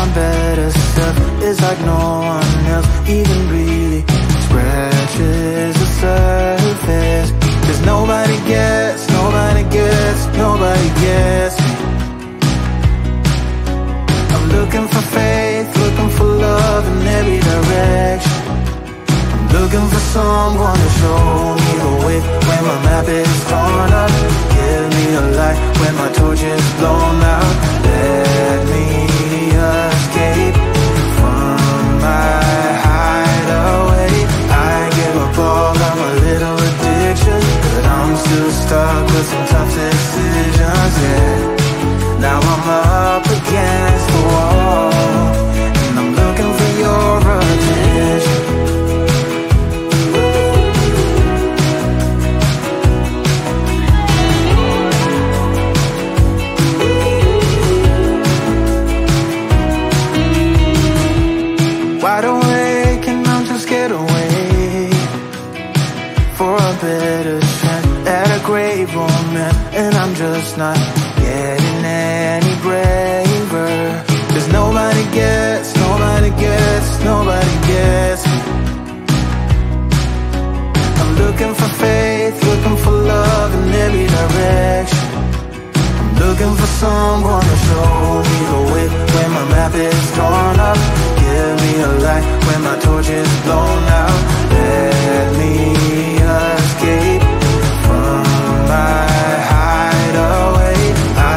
my better self is like no one else even really scratches the surface. 'Cause nobody gets, nobody gets, nobody gets me. I'm looking for faith, looking for love in every direction. I'm looking for someone to show me the way when my map is torn up. Give me a light when my torch is blown out. Let me escape from my hideaway. I give up all of my little addictions, but I'm still stuck with some tough decisions, yeah. Now I'm up against the wall, and I'm looking for your attention. Wide awake and I'm just scared away for a better chance at a great romance, and I'm just not getting any braver. 'Cause nobody gets, nobody gets, nobody gets me. I'm looking for faith, looking for love in every direction. I'm looking for someone to show me the way when my map is torn up. Give me a light when my torch is blown out. Let me escape from my hideaway.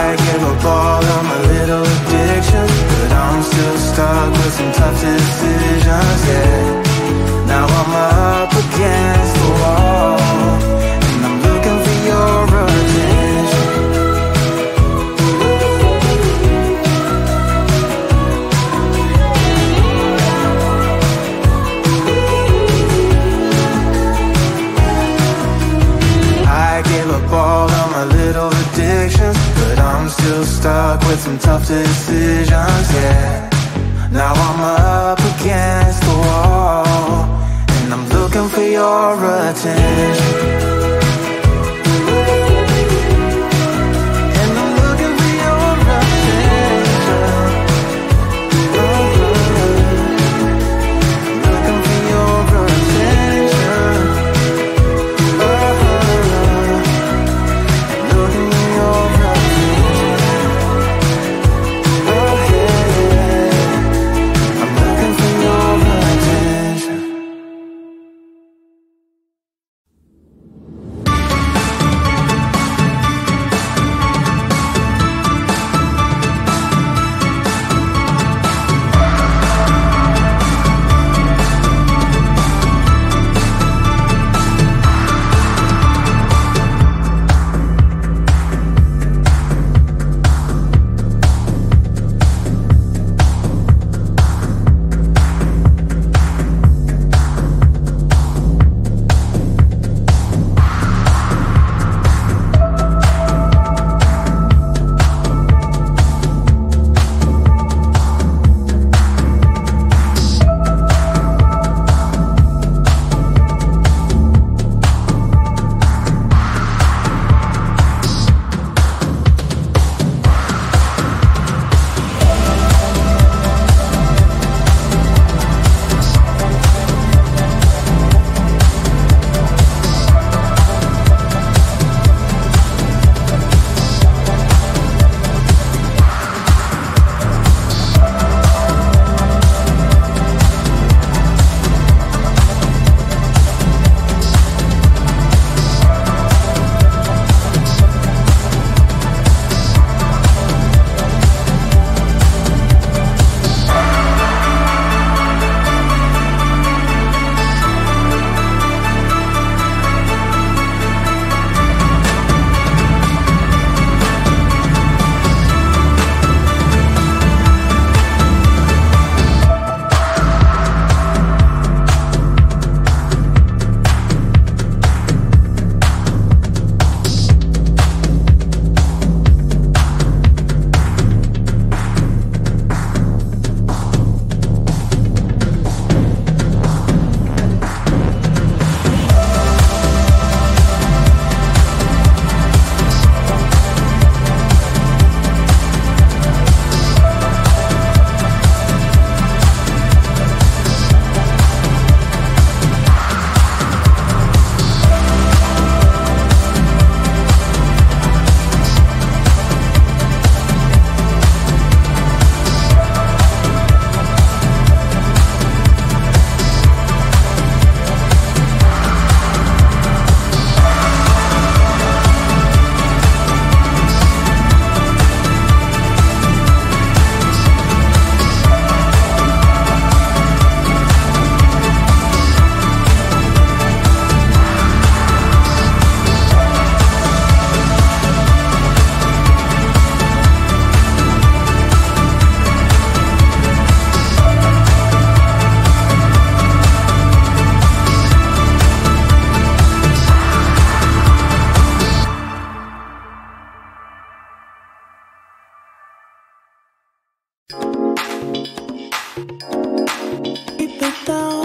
I give up all of my little addictions, but I'm still stuck with some tough decisions, yeah. Now I'm up against the wall, and I'm looking for your attention. I give up all of my little addictions, but I'm still stuck with some tough decisions, yeah. Now I'm up against the wall, and I'm looking for your attention. And I'm looking for your attention. I'm looking for your attention. Looking for your attention. I'm looking for your attention. được đâu.